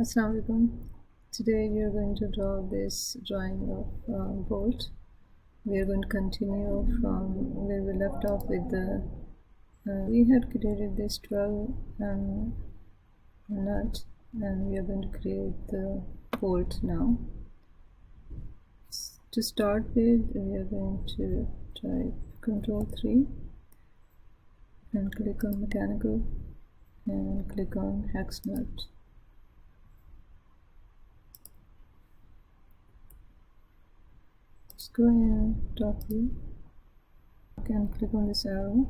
Assalamu alaikum. Today we are going to draw this drawing of bolt. We are going to continue from where we left off with the we had created this 12 nut, and we are going to create the bolt now. To start with, we are going to type Ctrl+3 and click on mechanical and click on hex nut. Let's go in top view and click on this arrow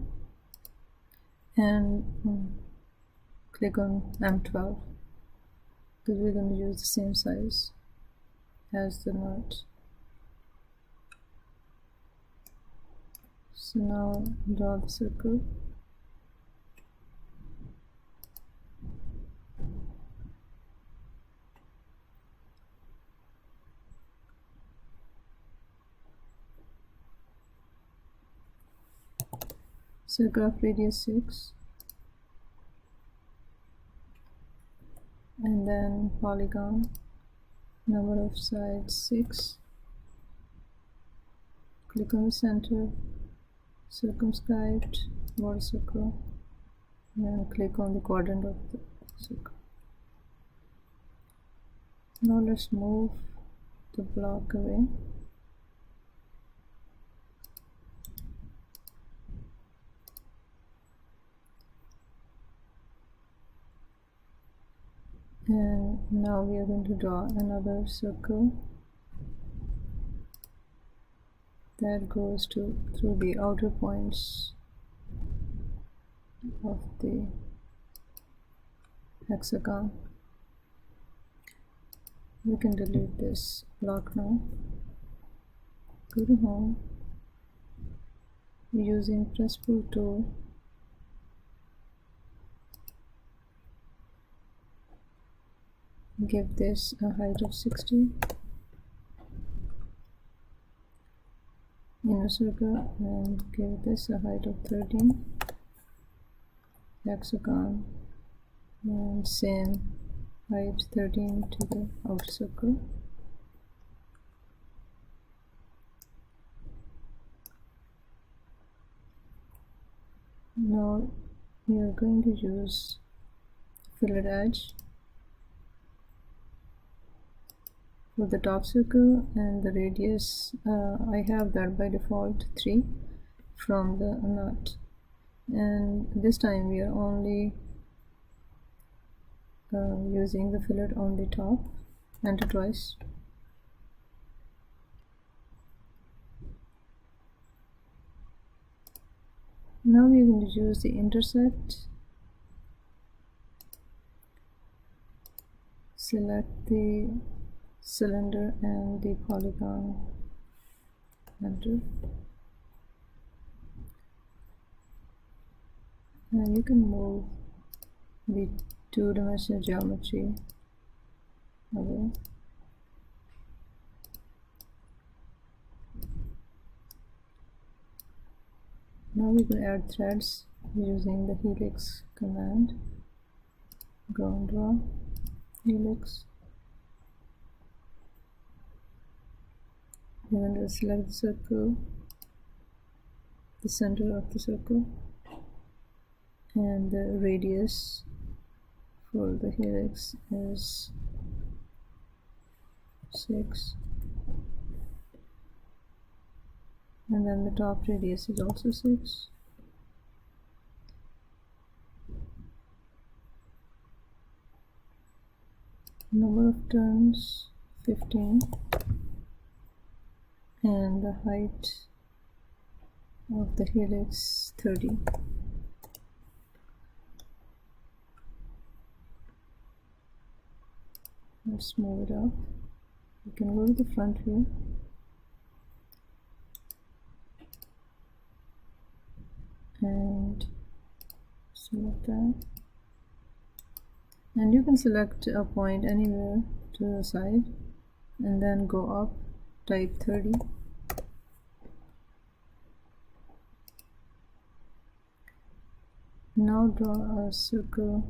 and click on M12 because we're going to use the same size as the nut. So now draw the circle. Circle of radius 6, and then polygon, number of sides 6. Click on the center, circumscribed, border circle, and click on the quadrant of the circle. Now let's move the block away. And now we are going to draw another circle that goes through the outer points of the hexagon. We can delete this block now. Go to home. Using Presspull tool, give this a height of 60, inner circle, and give this a height of 13, hexagon, and same height 13 to the outer circle. Now we are going to use fillet edge for the top circle, and the radius I have that by default 3 from the nut, and this time we are only using the fillet on the top. Enter twice. Now we are going to use the intersect. Select the cylinder and the polygon. Enter. And you can move the two-dimensional geometry away. Now we will add threads using the Helix command. Go and draw Helix. We're going to select the circle, the center of the circle, and the radius for the helix is 6, and then the top radius is also 6. Number of turns 15, and the height of the helix 30. Let's move it up. You can go to the front view and select that, and you can select a point anywhere to the side and then go up, type 30. Now draw a circle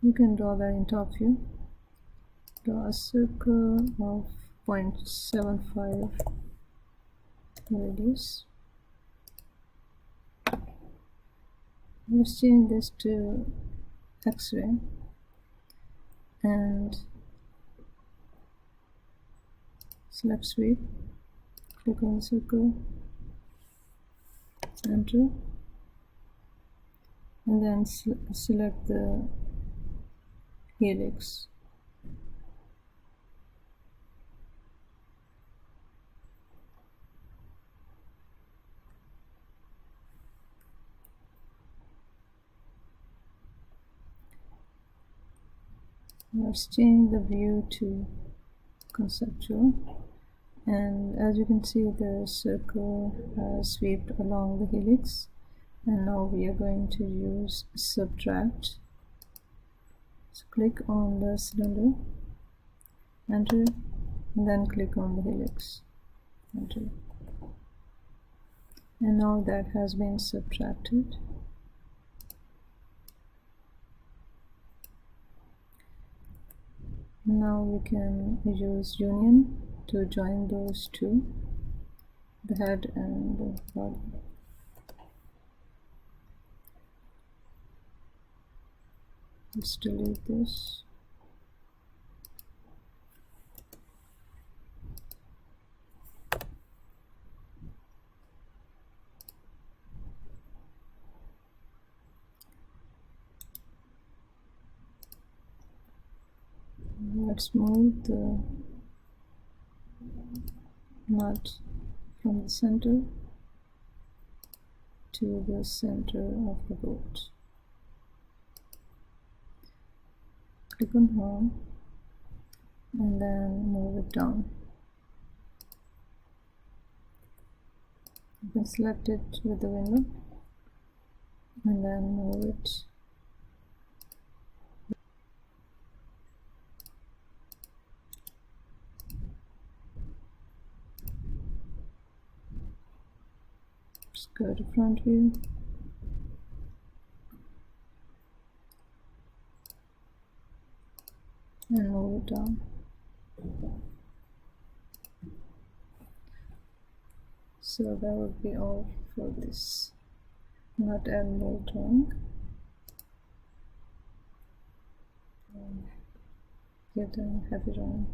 You can draw that in top view. Draw a circle of 0.75 radius. Let's change this to X-ray and select sweep, click on the circle, enter, and then select the helix. Let's change the view to conceptual, and as you can see, the circle has swept along the helix, and now we are going to use subtract. So click on the cylinder, enter, and then click on the helix, enter, and now that has been subtracted. Now we can use union to join those two, the head and the body. Let's delete this. Let's move the nut from the center to the center of the bolt. Click on home and then move it down. You can select it with the window and then move it . Just go to front view, and move it down. So that would be all for this nut and bolt drawing. Get a happy drawing.